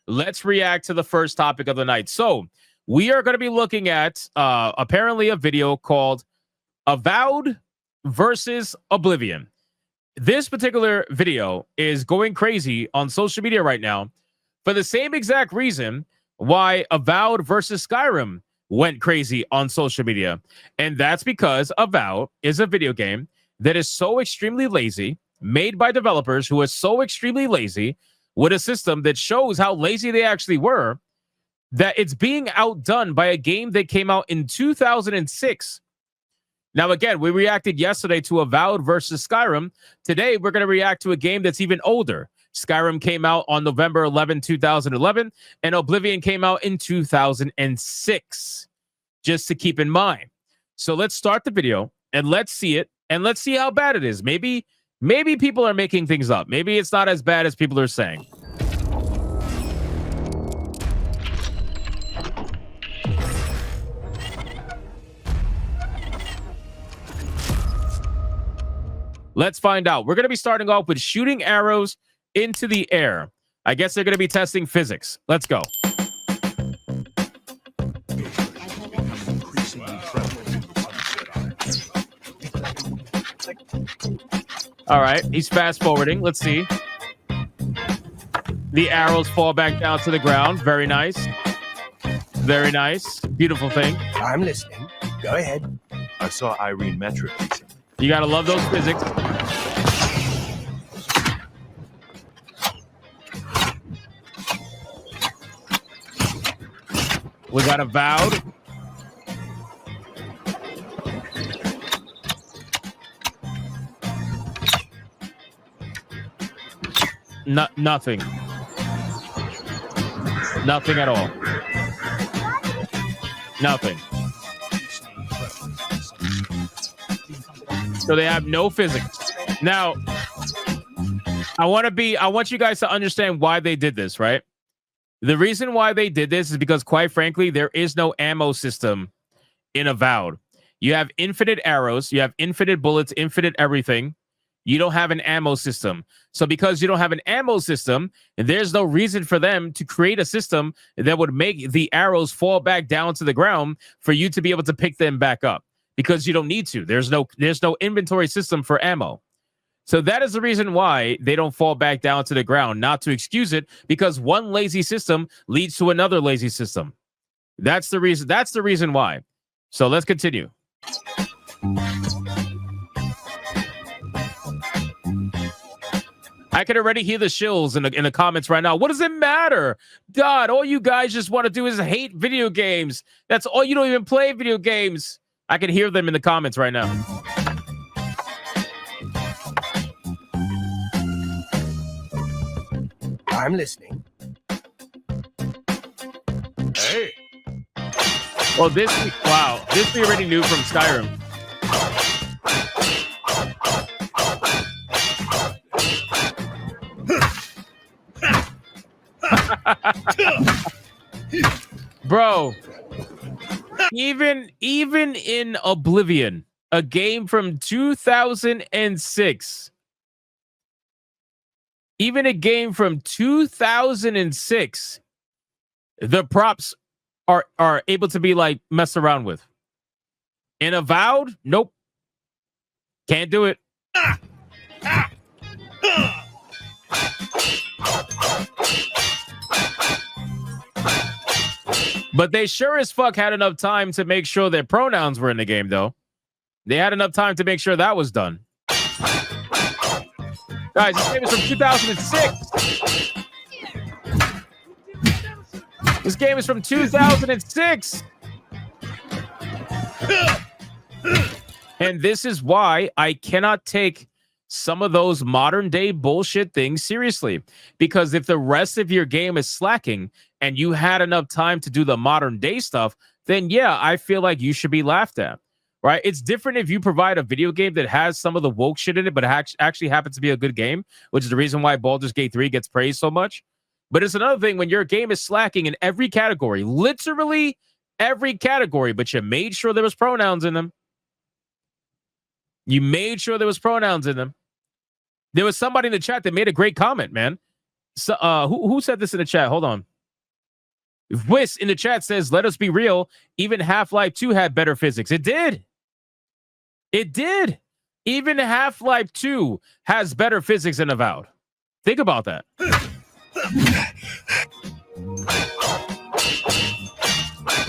let's react to the first topic of the night. So we are going to be looking at apparently a video called Avowed versus Oblivion. This particular video is going crazy on social media right now for the same exact reason why Avowed versus Skyrim went crazy on social media. And that's because Avowed is a video game that is so extremely lazy, made by developers who are so extremely lazy, with a system that shows how lazy they actually were, that it's being outdone by a game that came out in 2006. Now, again, we reacted yesterday to Avowed versus Skyrim. Today, we're going to react to a game that's even older. Skyrim came out on November 11, 2011, and Oblivion came out in 2006, just to keep in mind. So let's start the video, and let's see it, and let's see how bad it is. Maybe people are making things up. Maybe it's not as bad as people are saying. Let's find out. We're going to be starting off with shooting arrows into the air. I guess they're going to be testing physics. Let's go. All right, he's fast forwarding. Let's see. The arrows fall back down to the ground. Very nice. Very nice. Beautiful thing. I'm listening. Go ahead. I saw Irene Metric recently. You gotta love those physics. We got Avowed. Nothing. Nothing at all. Nothing. So they have no physics. Now, I want you guys to understand why they did this, right? The reason why they did this is because, quite frankly, there is no ammo system in Avowed. You have infinite arrows, you have infinite bullets, infinite everything. You don't have an ammo system. So because you don't have an ammo system, there's no reason for them to create a system that would make the arrows fall back down to the ground for you to be able to pick them back up. Because you don't need to. There's no inventory system for ammo. So that is the reason why they don't fall back down to the ground, not to excuse it, because one lazy system leads to another lazy system. That's the reason. That's the reason why. So let's continue. I can already hear the shills in the comments right now. What does it matter? God, all you guys just want to do is hate video games. That's all. You don't even play video games. I can hear them in the comments right now. I'm listening. Hey. Well, this we already knew from Skyrim. Bro. Even in Oblivion, a game from 2006, even a game from 2006, the props are able to be like messed around with. In Avowed, nope, can't do it. But they sure as fuck had enough time to make sure their pronouns were in the game, though. They had enough time to make sure that was done. Guys, this game is from 2006. This game is from 2006. And this is why I cannot take some of those modern day bullshit things seriously. Because if the rest of your game is slacking and you had enough time to do the modern day stuff, then yeah, I feel like you should be laughed at, right? It's different if you provide a video game that has some of the woke shit in it, but actually happens to be a good game, which is the reason why Baldur's Gate 3 gets praised so much. But it's another thing when your game is slacking in every category, literally every category, but you made sure there was pronouns in them. You made sure there was pronouns in them. There was somebody in the chat that made a great comment, man. So, who said this in the chat? Hold on. Wiss in the chat says, let us be real. Even Half-Life 2 had better physics. It did. It did. Even Half-Life 2 has better physics than Avowed. Think about that.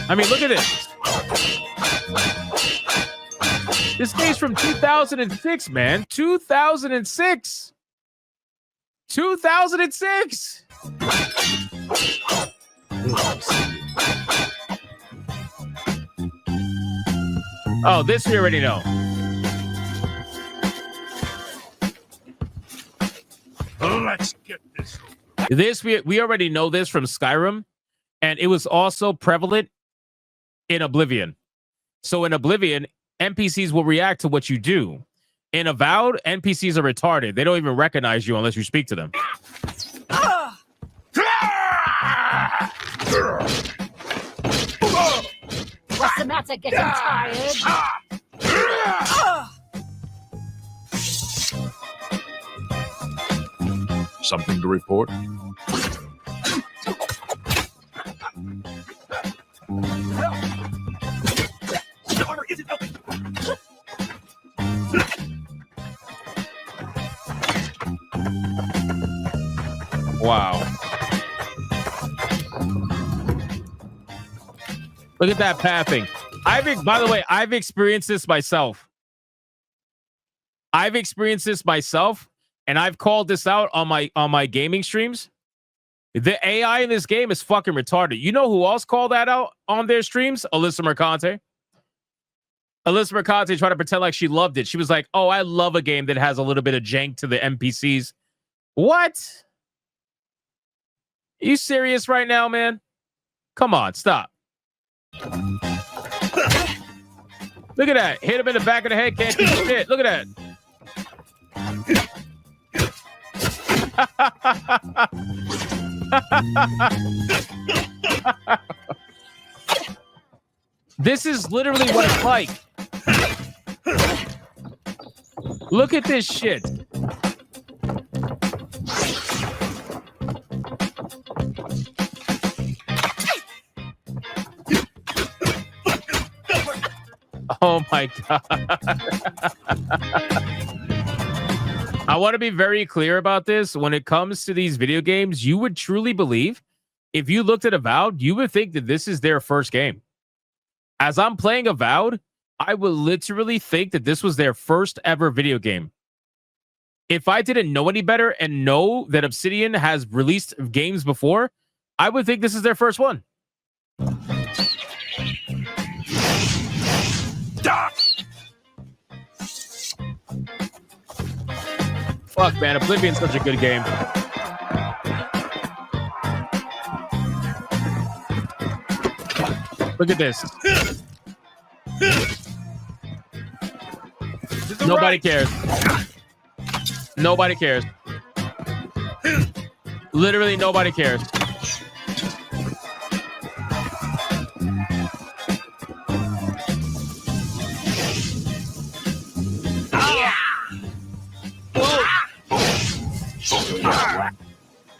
I mean, look at this. This game's from 2006, man. 2006. 2006. Oh, this we already know. Let's get this. This we already know this from Skyrim, and it was also prevalent in Oblivion. So in Oblivion, NPCs will react to what you do. In Avowed, NPCs are retarded. They don't even recognize you unless you speak to them. What's the matter? Getting tired? Something to report? Wow. Look at that pathing. By the way, I've experienced this myself. And I've called this out on my gaming streams. The AI in this game is fucking retarded. You know who else called that out on their streams? Alyssa Mercante. Alyssa Mercante tried to pretend like she loved it. She was like, oh, I love a game that has a little bit of jank to the NPCs. What? Are you serious right now, man? Come on, stop. Look at that. Hit him in the back of the head. Can't do shit. Look at that. This is literally what it's like. Look at this shit. Oh my God. I want to be very clear about this. When it comes to these video games, you would truly believe, if you looked at Avowed, you would think that this is their first game. As I'm playing Avowed, I would literally think that this was their first ever video game. If I didn't know any better and know that Obsidian has released games before, I would think this is their first one. Fuck, man. Oblivion's such a good game. Look at this. Nobody cares. Nobody cares. Literally nobody cares.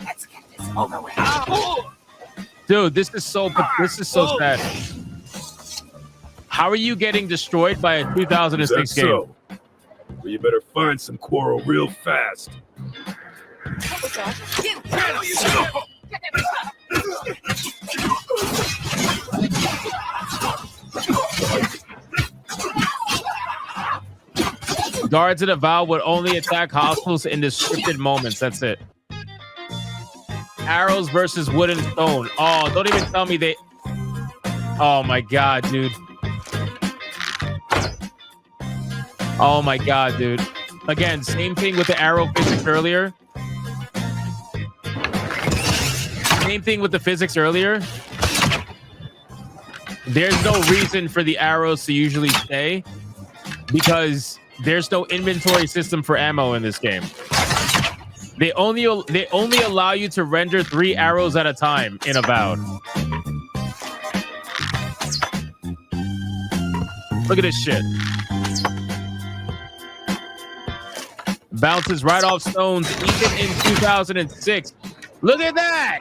Let's get this over with. Dude, this is so sad. How are you getting destroyed by a 2006 game? So? Well, you better find some quarrel real fast. What was that? Guards at Avowed would only attack hostiles in the scripted moments. That's it. Arrows versus wood and stone. Oh, don't even tell me they... Oh my God, dude. Oh my God, dude. Again, same thing with the arrow physics earlier. Same thing with the physics earlier. There's no reason for the arrows to usually stay because there's no inventory system for ammo in this game. They only allow you to render 3 arrows at a time in Avowed. Look at this shit. Bounces right off stones even in 2006. Look at that.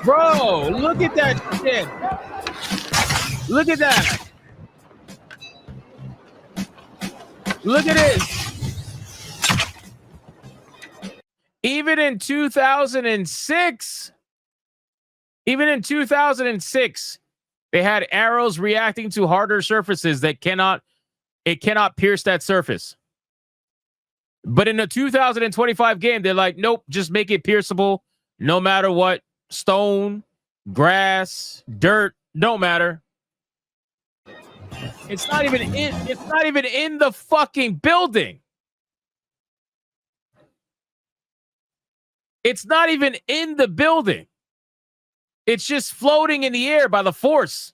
Bro, look at that shit. Look at that. Look at this. Even in 2006, they had arrows reacting to harder surfaces that cannot pierce that surface. But in a 2025 game, they're like, nope, just make it pierceable no matter what. Stone, grass, dirt, no matter. It's not even in the fucking building. It's not even in the building. It's just floating in the air by the force.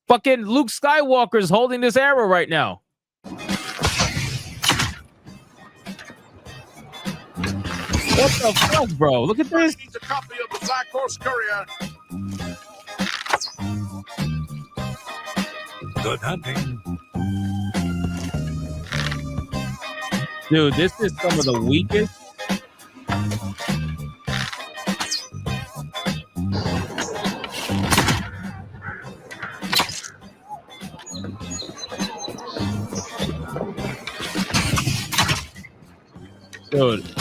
Fucking Luke Skywalker's holding this arrow right now. What the fuck, bro? Look at this. Needs a copy of the Black Horse Courier. Good hunting. Dude, this is some of the weakest. Dude.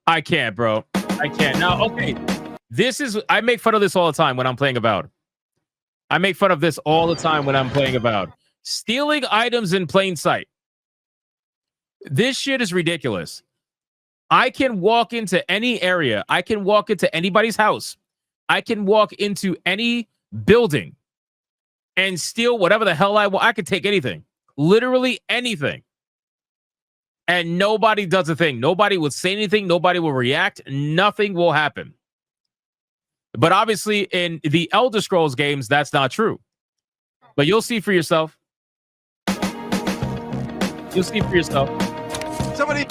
I can't, bro. I can't. Now, okay. I make fun of this all the time when I'm playing Avowed. I make fun of this all the time when I'm playing Avowed. Stealing items in plain sight. This shit is ridiculous. I can walk into any area. I can walk into anybody's house. I can walk into any building and steal whatever the hell I want. I could take anything. Literally anything. And nobody does a thing. Nobody will say anything. Nobody will react. Nothing will happen. But obviously, in the Elder Scrolls games, that's not true. But you'll see for yourself. You'll see for yourself. Somebody.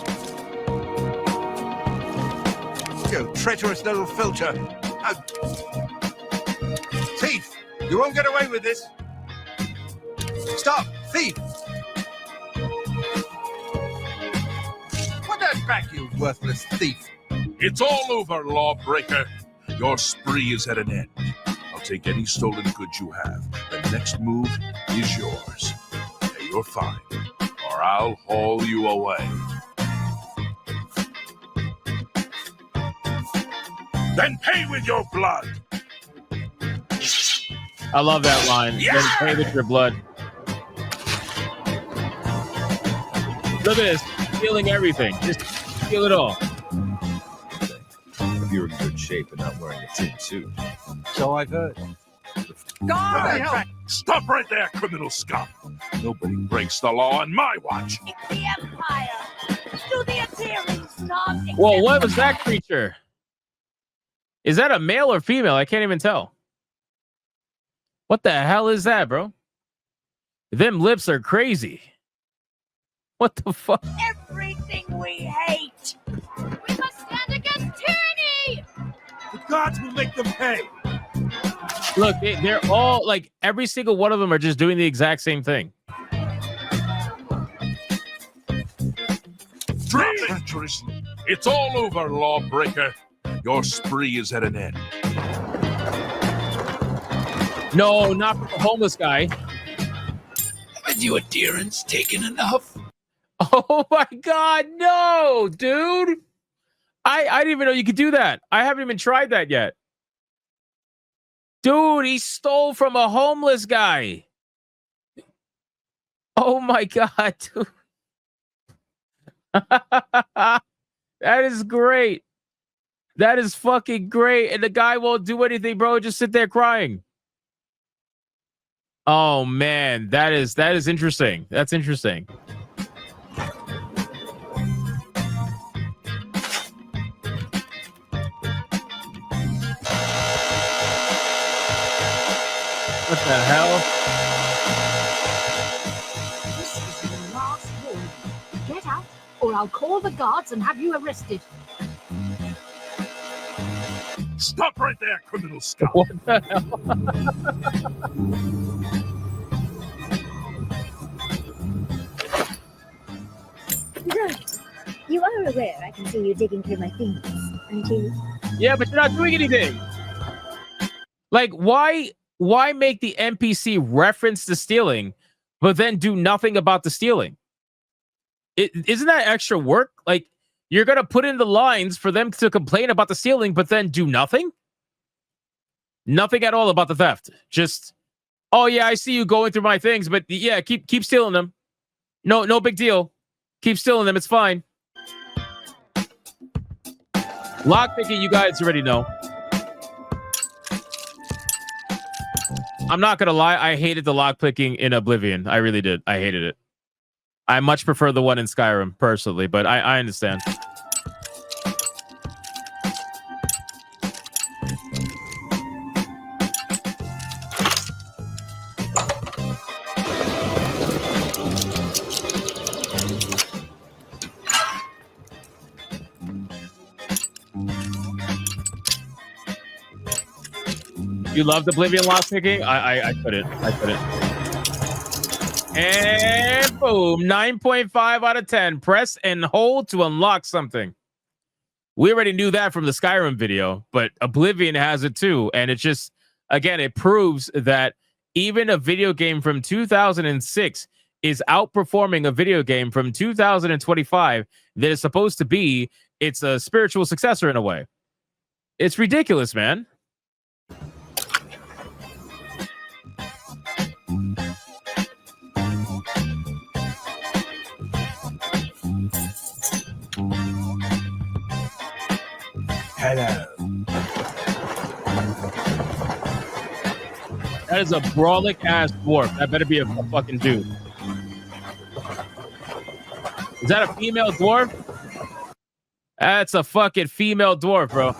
You treacherous little filcher. Thief! You won't get away with this. Stop! Thief! Put that back, you worthless thief. It's all over, lawbreaker. Your spree is at an end. I'll take any stolen goods you have. The next move is yours. Pay your fine, or I'll haul you away. Then pay with your blood. I love that line. Yeah! Then pay with your blood. Look at this. Stealing everything. Just steal it all. If you're in good shape and not wearing a tin suit. So I've heard. God, stop right there, criminal scum. Nobody breaks the law on my watch. It's the Empire. Do the Assyrians not accept Whoa, what was that creature? Is that a male or female? I can't even tell. What the hell is that, bro? Them lips are crazy. What the fuck? everything we hate? We must stand against tyranny! The gods will make them pay. Look, they're all like every single one of them are just doing the exact same thing. Treacherous. It's all over, lawbreaker. Your spree is at an end. No, not for the homeless guy. Haven't you adherents taken enough? Oh my God, no, dude. I didn't even know you could do that. I haven't even tried that yet. Dude, he stole from a homeless guy. Oh my God, dude. That is great. That is fucking great. And the guy won't do anything, bro. Just sit there crying. Oh man, that is interesting. That's interesting. What the hell? This is your last warning. Get out, or I'll call the guards and have you arrested. Stop right there, criminal scum. What the hell? You are aware I can see you digging through my fingers, aren't you? Yeah, but you're not doing anything. Like, why make the NPC reference the stealing, but then do nothing about the stealing? Isn't that extra work? Like, you're gonna put in the lines for them to complain about the stealing, but then do nothing? Nothing at all about the theft. Just, oh yeah, I see you going through my things, but yeah, keep stealing them. No big deal. Keep stealing them. It's fine. Lockpicking, you guys already know. I'm not gonna lie, I hated the lockpicking in Oblivion. I really did. I hated it. I much prefer the one in Skyrim, personally, but I understand. You loved Oblivion lockpicking? I couldn't. And boom, 9.5 out of 10. Press and hold to unlock something. We already knew that from the Skyrim video, but Oblivion has it too. And it just, again, it proves that even a video game from 2006 is outperforming a video game from 2025 that is supposed to be its a spiritual successor in a way. It's ridiculous, man. Hello. That is a brawlic ass dwarf. That better be a fucking dude. Is that a female dwarf? That's a fucking female dwarf, bro.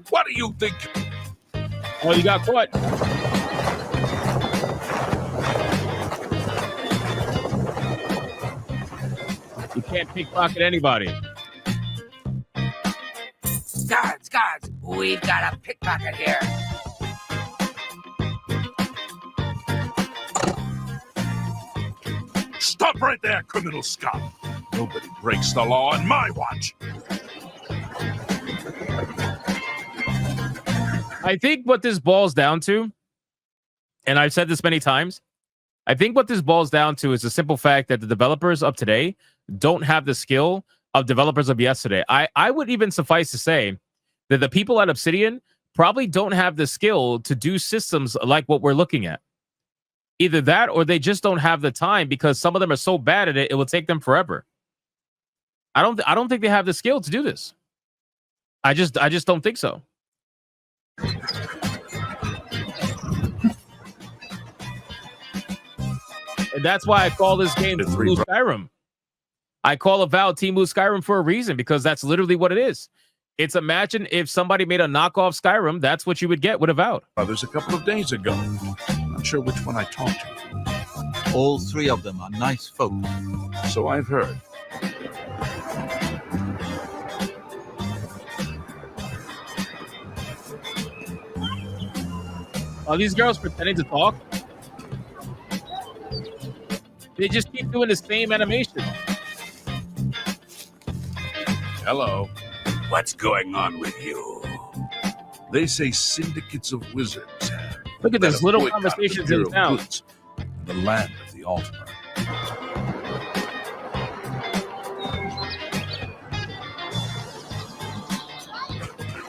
What do you think? Oh, you got caught. You can't pickpocket anybody. Guards, we've got a pickpocket here. Stop right there, criminal scum. Nobody breaks the law on my watch. I think what this boils down to, and I've said this many times, I think what this boils down to is the simple fact that the developers of today don't have the skill of developers of yesterday. I would even suffice to say that the people at Obsidian probably don't have the skill to do systems like what we're looking at. Either that or they just don't have the time because some of them are so bad at it, it will take them forever. I don't think they have the skill to do this. I just don't think so. And that's why I call this game Teemu Skyrim. I call Avowed Teemu Skyrim for a reason, because that's literally what it is. It's, imagine if somebody made a knockoff Skyrim, that's what you would get with Avowed. Others a couple of days ago. Not sure which one I talked to. All three of them are nice folk. So I've heard. Are these girls pretending to talk? They just keep doing the same animation. Hello. What's going on with you? They say syndicates of wizards. Look at this, that little boycott conversations the in Bureau of town. Goods, the land of the Altima.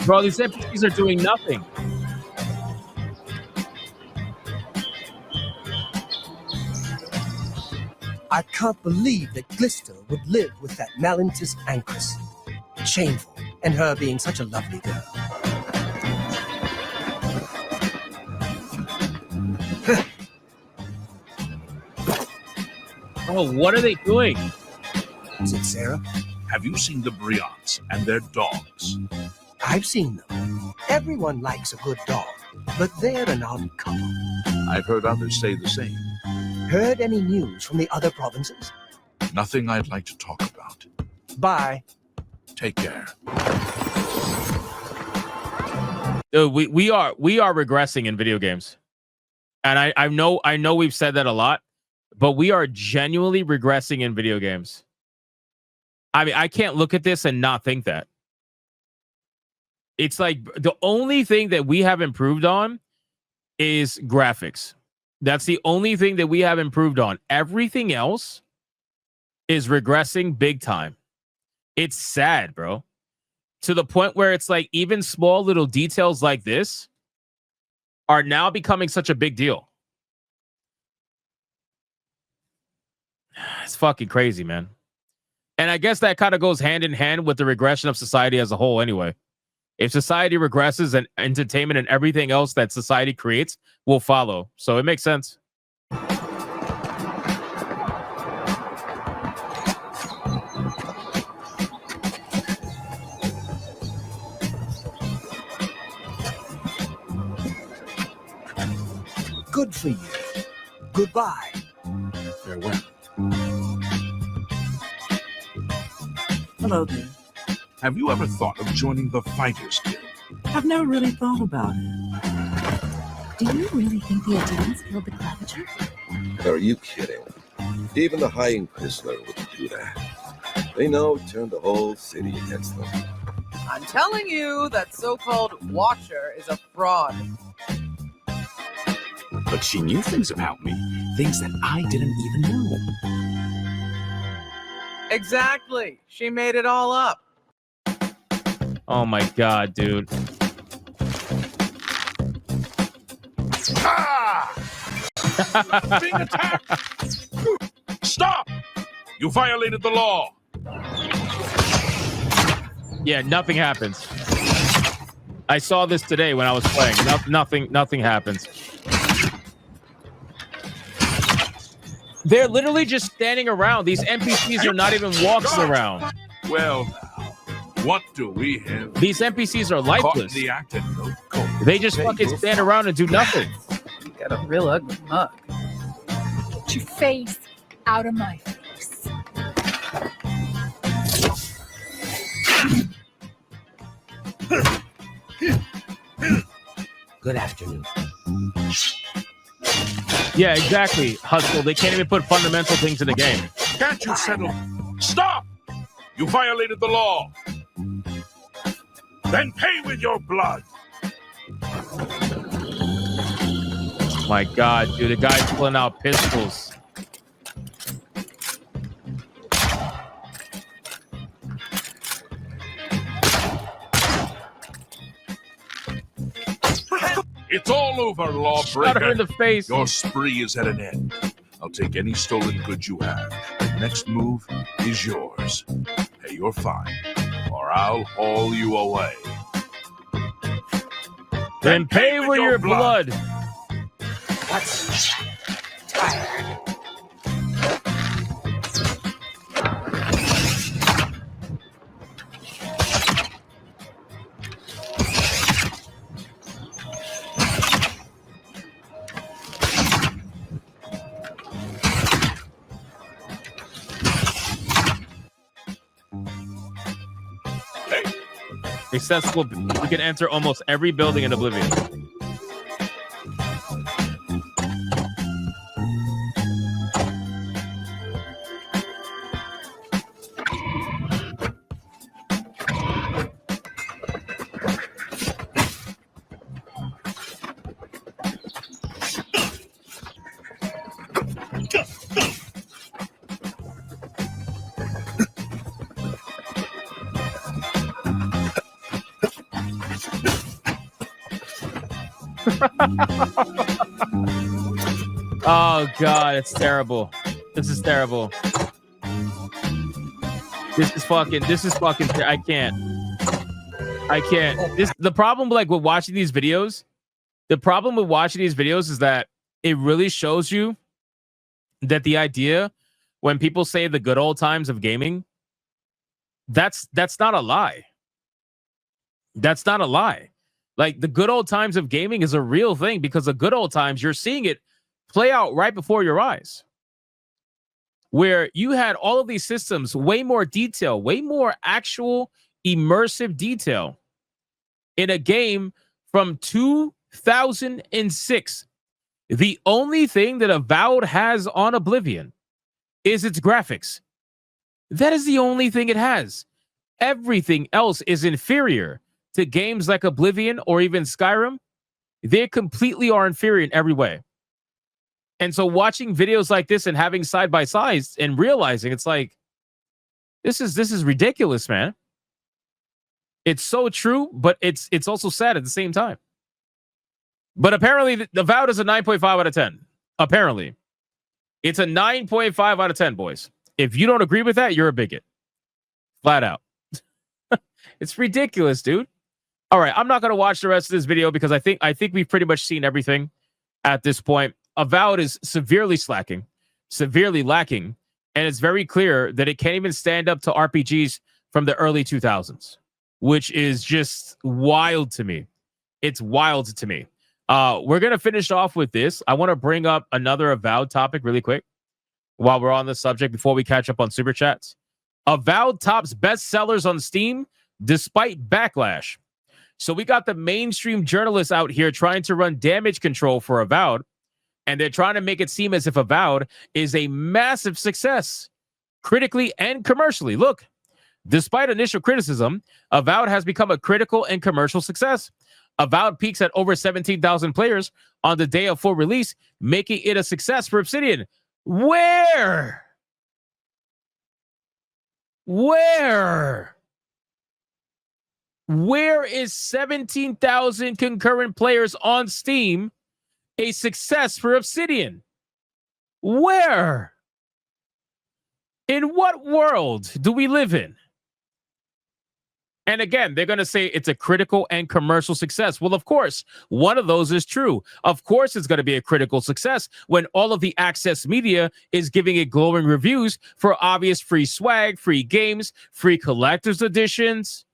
Bro, these NPCs are doing nothing. I can't believe that Glister would live with that Malintis Anchoress. Shameful, and her being such a lovely girl. Oh, what are they doing? Is it Sarah? Have you seen the Briants and their dogs? I've seen them. Everyone likes a good dog, but they're an odd couple. I've heard others say the same. Heard any news from the other provinces? Nothing I'd like to talk about. Bye. Take care. we are regressing in video games, and I know we've said that a lot, but we are genuinely regressing in video games. I mean, I can't look at this and not think that. It's like the only thing that we have improved on is graphics. That's the only thing that we have improved on. Everything else is regressing big time. It's sad, bro. To the point where it's like even small little details like this are now becoming such a big deal. It's fucking crazy, man. And I guess that kind of goes hand in hand with the regression of society as a whole anyway. If society regresses, and entertainment and everything else that society creates will follow. So it makes sense. Good for you. Goodbye. Farewell. Hello there. Have you ever thought of joining the Fighters Guild? I've never really thought about it. Do you really think the Atens killed the Claviger? Are you kidding? Even the High Inquisitor wouldn't do that. They know it turned the whole city against them. I'm telling you, that so-called Watcher is a fraud. But she knew things about me, things that I didn't even know. Exactly. She made it all up. Oh my god, dude. Being attacked! Stop! You violated the law. Yeah, nothing happens. I saw this today when I was playing. Nothing happens. They're literally just standing around. These NPCs are not even walking around. Well, what do we have? These NPCs are lifeless. The act and no code. They just fucking stand around and do nothing. You got a real ugly mug. Get your face out of my face. Good afternoon. Yeah, exactly. Hustle. They can't even put fundamental things in the game. Can't you settle? Stop! You violated the law. Then pay with your blood. My god, dude. The guy's pulling out pistols. It's all over, lawbreaker. Shot her in the face. Your spree is at an end. I'll take any stolen goods you have. The next move is yours. Pay your fine, or I'll haul you away. Then pay with your blood. What's tired? Accessible. You can enter almost every building in Oblivion. Oh god, it's terrible. This is terrible. This is fucking I can't. The problem like with watching these videos, is that it really shows you that the idea when people say the good old times of gaming, that's not a lie. That's not a lie. Like the good old times of gaming is a real thing because the good old times, you're seeing it play out right before your eyes. Where you had all of these systems, way more detail, way more actual immersive detail in a game from 2006. The only thing that Avowed has on Oblivion is its graphics. That is the only thing it has. Everything else is inferior to games like Oblivion or even Skyrim. They completely are inferior in every way. And so watching videos like this and having side by sides and realizing it's like, this is ridiculous, man. It's so true, but it's also sad at the same time. But apparently, the Avowed is a 9.5 out of 10. Apparently. It's a 9.5 out of 10, boys. If you don't agree with that, you're a bigot. Flat out. It's ridiculous, dude. All right, I'm not going to watch the rest of this video because I think we've pretty much seen everything at this point. Avowed is severely slacking, severely lacking, and it's very clear that it can't even stand up to RPGs from the early 2000s, which is just wild to me. It's wild to me. We're going to finish off with this. I want to bring up another Avowed topic really quick while we're on the subject before we catch up on Super Chats. Avowed tops bestsellers on Steam despite backlash. So we got the mainstream journalists out here trying to run damage control for Avowed, and they're trying to make it seem as if Avowed is a massive success, critically and commercially. Look, despite initial criticism, Avowed has become a critical and commercial success. Avowed peaks at over 17,000 players on the day of full release, making it a success for Obsidian. Where? Where is 17,000 concurrent players on Steam a success for Obsidian? Where? In what world do we live in? And again, they're going to say it's a critical and commercial success. Well, of course, one of those is true. Of course, it's going to be a critical success when all of the access media is giving it glowing reviews for obvious free swag, free games, free collector's editions,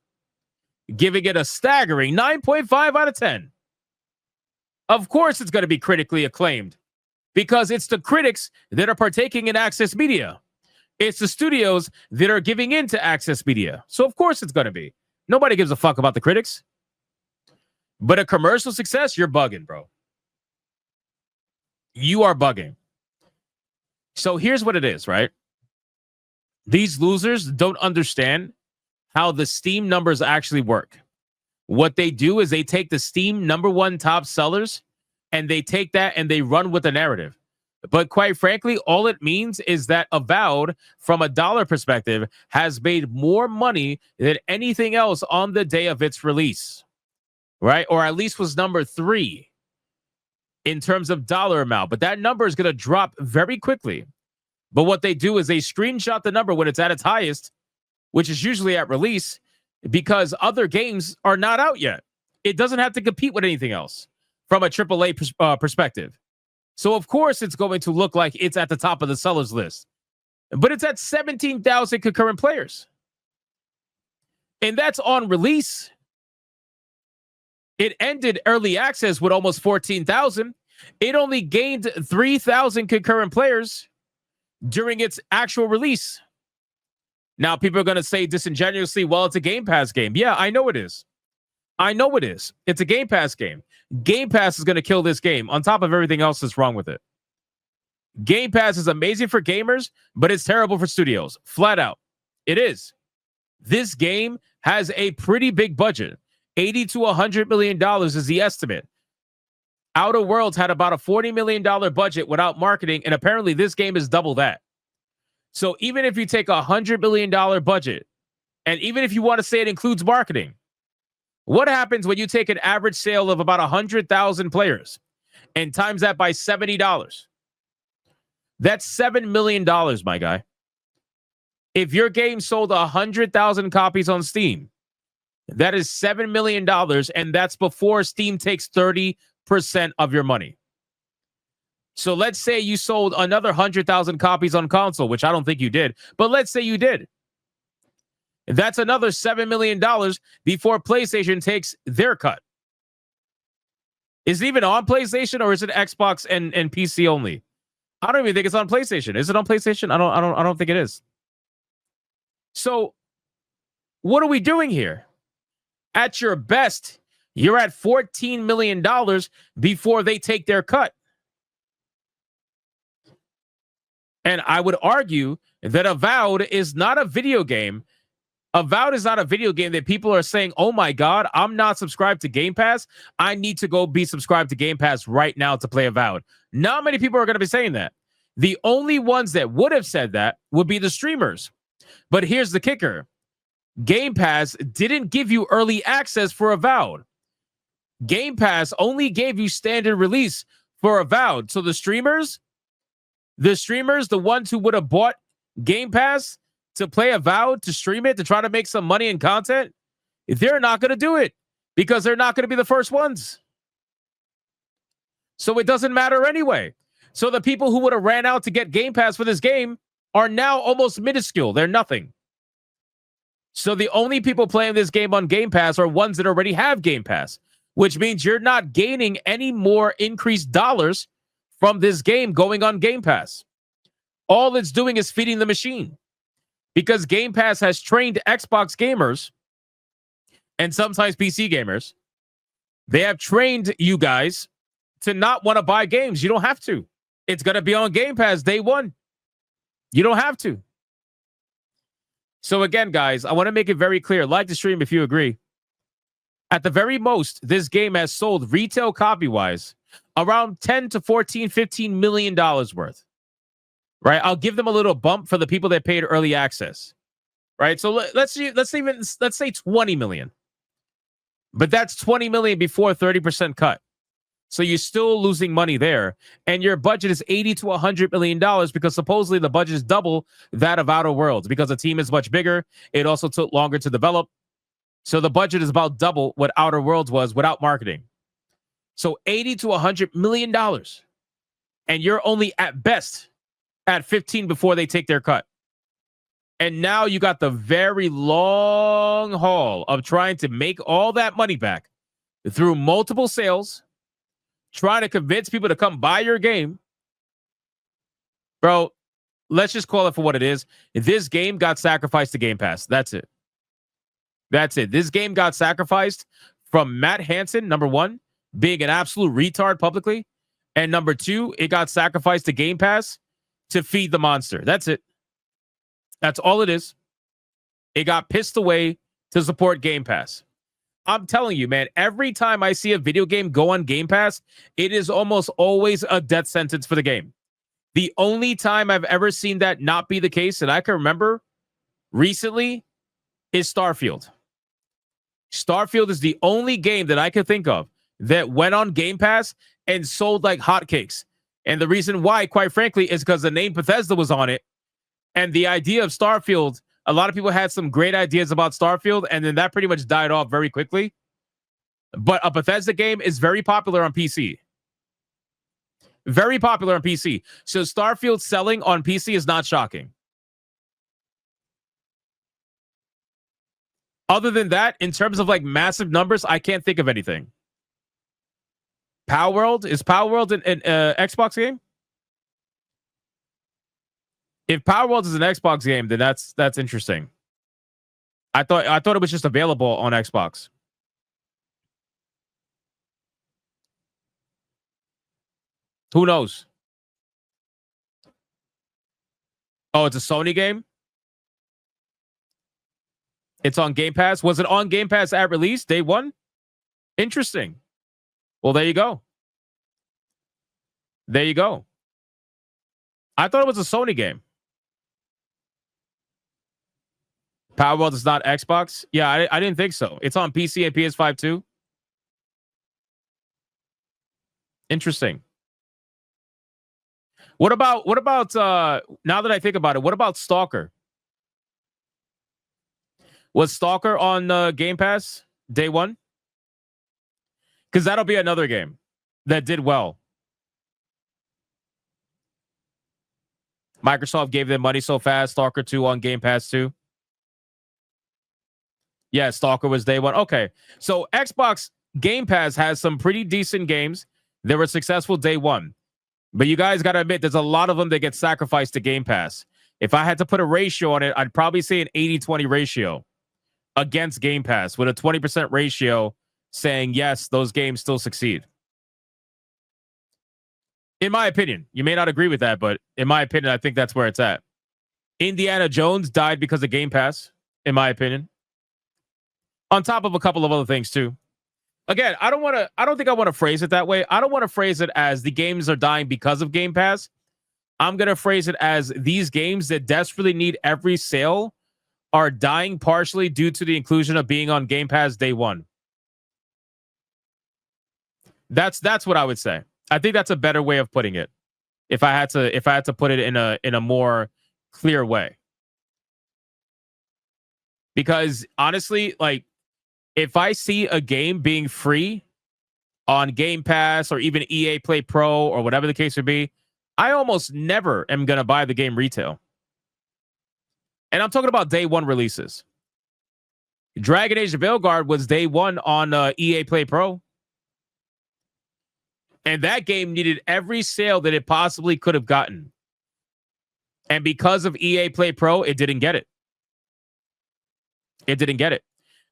giving it a staggering 9.5 out of 10. Of course, it's going to be critically acclaimed because it's the critics that are partaking in access media. It's the studios that are giving into access media. So, of course, it's going to be. Nobody gives a fuck about the critics. But a commercial success, you're bugging, bro. You are bugging. So here's what it is, right? These losers don't understand how the Steam numbers actually work. What they do is they take the Steam #1 top sellers and they take that and they run with the narrative. But quite frankly, all it means is that Avowed, from a dollar perspective, has made more money than anything else on the day of its release, right? Or at least was number 3 in terms of dollar amount. But that number is going to drop very quickly. But what they do is they screenshot the number when it's at its highest, which is usually at release, because other games are not out yet. It doesn't have to compete with anything else from a AAA perspective. So, of course, it's going to look like it's at the top of the sellers list. But it's at 17,000 concurrent players. And that's on release. It ended early access with almost 14,000. It only gained 3,000 concurrent players during its actual release. Now, people are going to say disingenuously, well, it's a Game Pass game. Yeah, I know it is. I know it is. It's a Game Pass game. Game Pass is going to kill this game on top of everything else that's wrong with it. Game Pass is amazing for gamers, but it's terrible for studios. Flat out. It is. This game has a pretty big budget. $80 to $100 million is the estimate. Outer Worlds had about a $40 million budget without marketing, and apparently this game is double that. So even if you take a $100 million budget, and even if you want to say it includes marketing, what happens when you take an average sale of about 100,000 players and times that by $70? That's $7 million, my guy. If your game sold 100,000 copies on Steam, that is $7 million, and that's before Steam takes 30% of your money. So let's say you sold another 100,000 copies on console, which I don't think you did, but let's say you did. That's another $7 million before PlayStation takes their cut. Is it even on PlayStation, or is it Xbox and PC only? I don't even think it's on PlayStation. Is it on PlayStation? I don't think it is. So what are we doing here? At your best, You're at $14 million before they take their cut. And I would argue that Avowed is not a video game. Avowed is not a video game that people are saying, oh my God, I'm not subscribed to Game Pass. I need to go be subscribed to Game Pass right now to play Avowed. Not many people are going to be saying that. The only ones that would have said that would be the streamers. But here's the kicker. Game Pass didn't give you early access for Avowed. Game Pass only gave you standard release for Avowed. So the streamers, the ones who would have bought Game Pass to play Avowed, to stream it, to try to make some money and content, they're not going to do it because they're not going to be the first ones. So it doesn't matter anyway. So the people who would have ran out to get Game Pass for this game are now almost minuscule. They're nothing. So the only people playing this game on Game Pass are ones that already have Game Pass, which means you're not gaining any more increased dollars from this game going on Game Pass. All it's doing is feeding the machine, because Game Pass has trained Xbox gamers and sometimes PC gamers. They have trained you guys to not want to buy games. You don't have to. It's going to be on Game Pass day one. You don't have to. So again, guys, I want to make it very clear. Like the stream if you agree. At the very most, this game has sold retail copy-wise around 10 to 14, $15 million worth. Right? I'll give them a little bump for the people that paid early access. Right? So let's say 20 million. But that's 20 million before 30% cut. So you're still losing money there. And your budget is $80 to $100 million because supposedly the budget is double that of Outer Worlds because the team is much bigger. It also took longer to develop. So the budget is about double what Outer Worlds was without marketing. So $80 to $100 million. And you're only at best at 15 before they take their cut. And now you got the very long haul of trying to make all that money back through multiple sales, trying to convince people to come buy your game. Bro, let's just call it for what it is. This game got sacrificed to Game Pass. That's it. That's it. This game got sacrificed from Matt Hansen, number one, being an absolute retard publicly. And number two, it got sacrificed to Game Pass to feed the monster. That's it. That's all it is. It got pissed away to support Game Pass. I'm telling you, man, every time I see a video game go on Game Pass, it is almost always a death sentence for the game. The only time I've ever seen that not be the case, and I can remember recently, is Starfield. Starfield is the only game that I can think of that went on Game Pass and sold like hotcakes. And the reason why, quite frankly, is because the name Bethesda was on it. And the idea of Starfield, a lot of people had some great ideas about Starfield, and then that pretty much died off very quickly. But a Bethesda game is very popular on PC. Very popular on PC. So Starfield selling on PC is not shocking. Other than that, in terms of like massive numbers, I can't think of anything. Palworld? Is Palworld an Xbox game? If Palworld is an Xbox game, then that's interesting. I thought it was just available on Xbox. Who knows? Oh, it's a Sony game? It's on Game Pass. Was it on Game Pass at release, day one? Interesting. Well, there you go. There you go. I thought it was a Sony game. Palworld is not Xbox? Yeah, I didn't think so. It's on PC and PS5 too. Interesting. What about now that I think about it, what about Stalker? Was Stalker on Game Pass day one? Because that'll be another game that did well. Microsoft gave them money so fast. Stalker 2 on Game Pass too. Yeah, Stalker was day one. Okay. So Xbox Game Pass has some pretty decent games that were successful day one. But you guys got to admit, there's a lot of them that get sacrificed to Game Pass. If I had to put a ratio on it, I'd probably say an 80-20 ratio against Game Pass, with a 20% ratio saying, yes, those games still succeed. In my opinion, you may not agree with that, but in my opinion, I think that's where it's at. Indiana Jones died because of Game Pass, in my opinion. On top of a couple of other things too. Again, I don't think I want to phrase it that way. I don't want to phrase it as the games are dying because of Game Pass. I'm going to phrase it as these games that desperately need every sale are dying partially due to the inclusion of being on Game Pass day one. That's what I would say. I think that's a better way of putting it. If I had to put it in a more clear way. Because honestly, like, if I see a game being free on Game Pass or even EA Play Pro or whatever the case would be, I almost never am going to buy the game retail. And I'm talking about day one releases. Dragon Age of Veilguard was day one on EA Play Pro. And that game needed every sale that it possibly could have gotten. And because of EA Play Pro, it didn't get it. It didn't get it.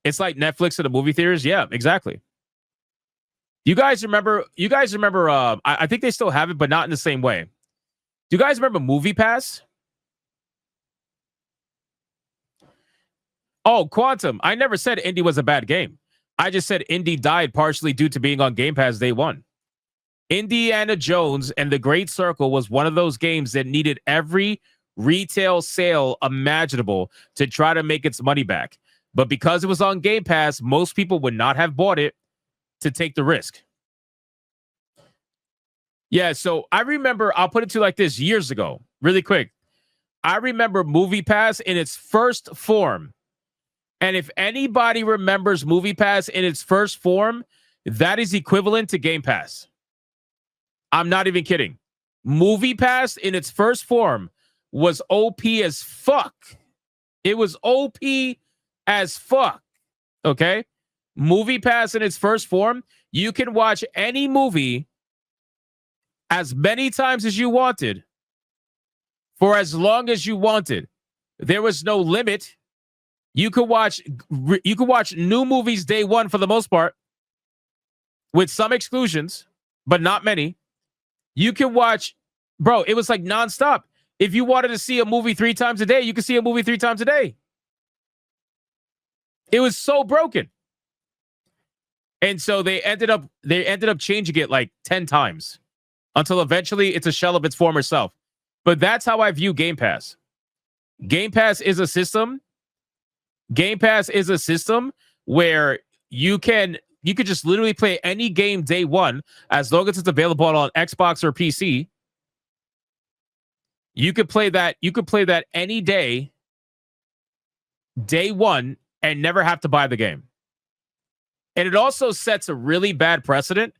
It's like Netflix at the movie theaters. Yeah, exactly. You guys remember, I think they still have it, but not in the same way. Do you guys remember Movie Pass? Oh, Quantum. I never said Indy was a bad game. I just said Indy died partially due to being on Game Pass day one. Indiana Jones and the Great Circle was one of those games that needed every retail sale imaginable to try to make its money back. But because it was on Game Pass, most people would not have bought it to take the risk. Yeah, so I remember, I'll put it to you like this, years ago, really quick. I remember Movie Pass in its first form. And if anybody remembers Movie Pass in its first form, that is equivalent to Game Pass. I'm not even kidding. Movie Pass in its first form was OP as fuck. It was OP as fuck. Okay? Movie Pass in its first form, you can watch any movie as many times as you wanted for as long as you wanted. There was no limit. You could watch new movies day one for the most part, with some exclusions, but not many. You can watch, bro, it was like nonstop. If you wanted to see a movie 3 times a day, you could see a movie 3 times a day. It was so broken. And so they ended up changing it like 10 times until eventually it's a shell of its former self. But that's how I view Game Pass. Game Pass is a system. Game Pass is a system where you can just literally play any game day one as long as it's available on Xbox or PC. You could play that. You could play that any day one, and never have to buy the game. And it also sets a really bad precedent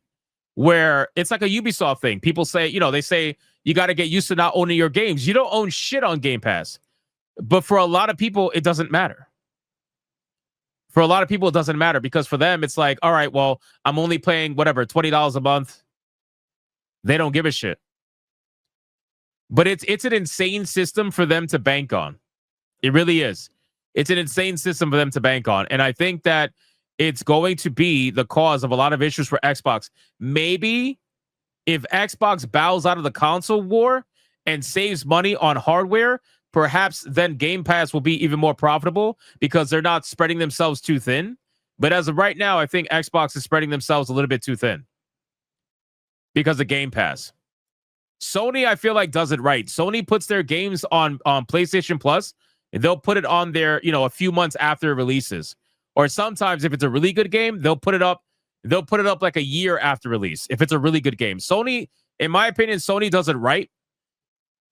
where it's like a Ubisoft thing. People say, they say you got to get used to not owning your games. You don't own shit on Game Pass. But for a lot of people, it doesn't matter. For a lot of people, it doesn't matter because for them, it's like, all right, well, I'm only paying whatever, $20 a month. They don't give a shit. But it's an insane system for them to bank on. It really is. It's an insane system for them to bank on. And I think that it's going to be the cause of a lot of issues for Xbox. Maybe if Xbox bows out of the console war and saves money on hardware, perhaps then Game Pass will be even more profitable because they're not spreading themselves too thin. But as of right now, I think Xbox is spreading themselves a little bit too thin because of Game Pass. Sony, I feel like, does it right. Sony puts their games on PlayStation Plus, and they'll put it on there, a few months after it releases. Or sometimes if it's a really good game, they'll put it up like a year after release if it's a really good game. Sony, in my opinion, Sony does it right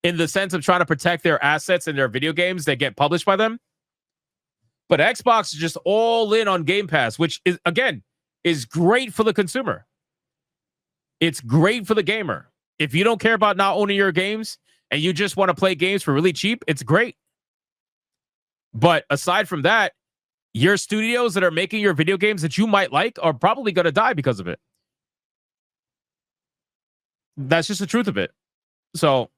in the sense of trying to protect their assets and their video games that get published by them. But Xbox is just all in on Game Pass, which is, again, is great for the consumer. It's great for the gamer. If you don't care about not owning your games and you just want to play games for really cheap, it's great. But aside from that, your studios that are making your video games that you might like are probably going to die because of it. That's just the truth of it. So,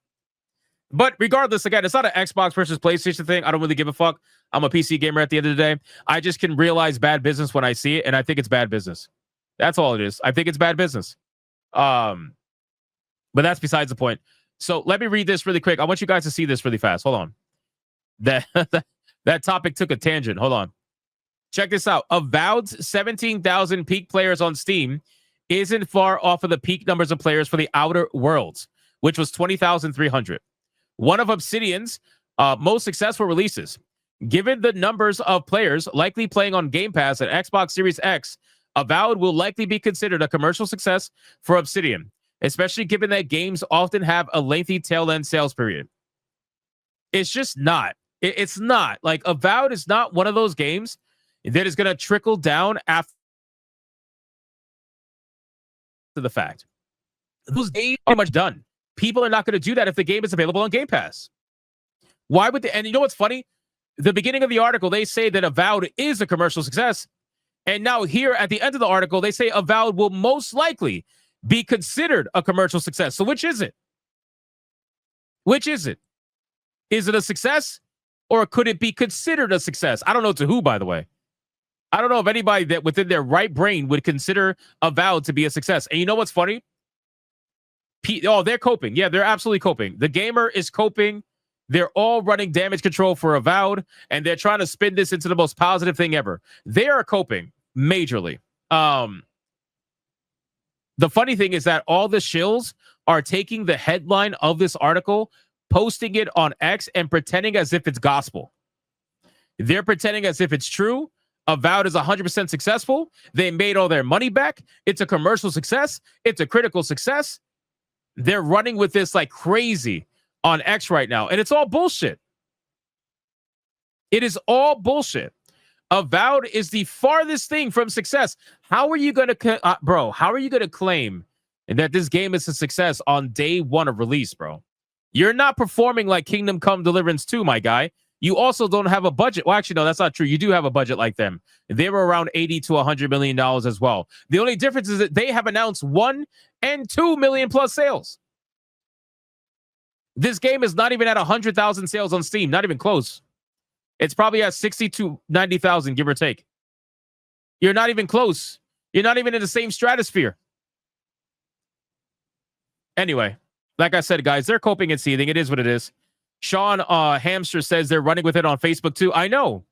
but regardless, again, it's not an Xbox versus PlayStation thing. I don't really give a fuck. I'm a PC gamer at the end of the day. I just can realize bad business when I see it, and I think it's bad business. That's all it is. I think it's bad business. But that's besides the point. So let me read this really quick. I want you guys to see this really fast. Hold on. That topic took a tangent. Hold on. Check this out. Avowed's 17,000 peak players on Steam isn't far off of the peak numbers of players for the Outer Worlds, which was 20,300. One of Obsidian's most successful releases. Given the numbers of players likely playing on Game Pass and Xbox Series X, Avowed will likely be considered a commercial success for Obsidian, especially given that games often have a lengthy tail-end sales period. It's just not. It's not. Like, Avowed is not one of those games that is going to trickle down after the fact. Those games are much done. People are not going to do that if the game is available on Game Pass. Why would they? And you know what's funny? The beginning of the article, they say that Avowed is a commercial success. And now here at the end of the article, they say Avowed will most likely be considered a commercial success. So which is it? Which is it? Is it a success or could it be considered a success? I don't know to who, by the way. I don't know if anybody that within their right brain would consider Avowed to be a success. And you know what's funny? They're coping. Yeah, they're absolutely coping. The gamer is coping. They're all running damage control for Avowed, and they're trying to spin this into the most positive thing ever. They are coping majorly. The funny thing is that all the shills are taking the headline of this article, posting it on X, and pretending as if it's gospel. They're pretending as if it's true. Avowed is 100% successful. They made all their money back. It's a commercial success. It's a critical success. They're running with this like crazy on X right now, and it's all bullshit. It is all bullshit. Avowed is the farthest thing from success. How are you going to, bro? How are you going to claim that this game is a success on day one of release, bro? You're not performing like Kingdom Come Deliverance 2, my guy. You also don't have a budget. Well, actually, no, that's not true. You do have a budget like them. They were around $80 to $100 million as well. The only difference is that they have announced 1 and 2 million plus sales. This game is not even at 100,000 sales on Steam. Not even close. It's probably at 60 to 90,000, give or take. You're not even close. You're not even in the same stratosphere. Anyway, like I said, guys, they're coping and seething. It is what it is. Sean Hamster says they're running with it on Facebook too. I know.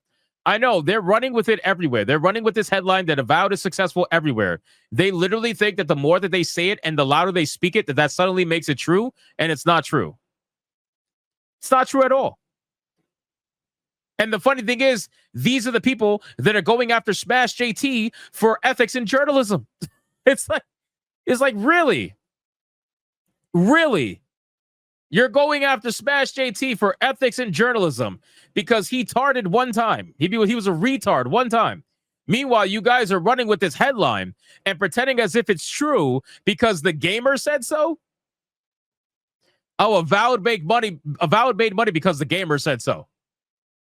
They're running with it everywhere. They're running with this headline that Avowed is successful everywhere. They literally think that the more that they say it and the louder they speak it, that suddenly makes it true, and it's not true. It's not true at all. And the funny thing is, these are the people that are going after Smash JT for ethics in journalism. It's like, really? Really? You're going after Smash JT for ethics in journalism because he tarded one time. He was a retard one time. Meanwhile, you guys are running with this headline and pretending as if it's true because the gamer said so. Oh, Avowed made money because the gamer said so.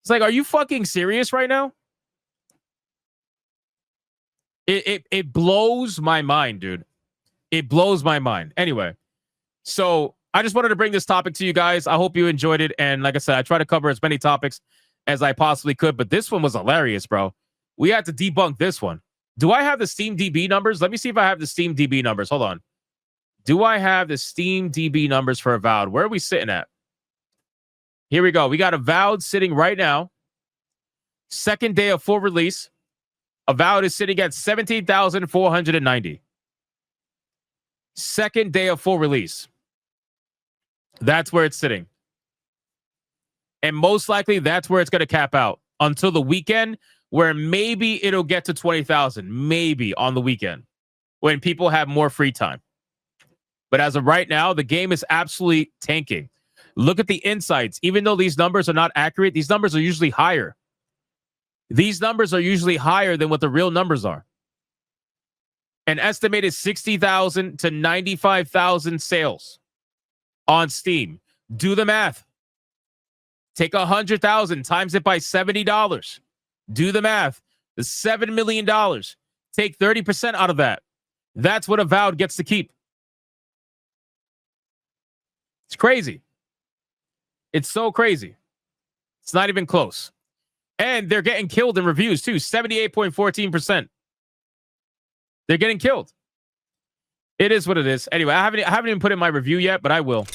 It's like, are you fucking serious right now? It blows my mind, dude. It blows my mind. Anyway, so I just wanted to bring this topic to you guys. I hope you enjoyed it. And like I said, I try to cover as many topics as I possibly could, but this one was hilarious, bro. We had to debunk this one. Do I have the Steam DB numbers? Let me see if I have the Steam DB numbers. Hold on. Do I have the Steam DB numbers for Avowed? Where are we sitting at? Here we go. We got Avowed sitting right now. Second day of full release. Avowed is sitting at 17,490. Second day of full release. That's where it's sitting. And most likely that's where it's going to cap out until the weekend, where maybe it'll get to 20,000. Maybe on the weekend when people have more free time. But as of right now, the game is absolutely tanking. Look at the insights. Even though these numbers are not accurate, these numbers are usually higher. These numbers are usually higher than what the real numbers are. An estimated 60,000 to 95,000 sales on Steam. Do the math. Take 100,000 times it by $70. Do the math. The $7 million. Take 30% out of that. That's what Avowed gets to keep. It's crazy. It's so crazy. It's not even close. And they're getting killed in reviews too. 78.14%. They're getting killed. It is what it is. Anyway, I haven't even put in my review yet, but I will.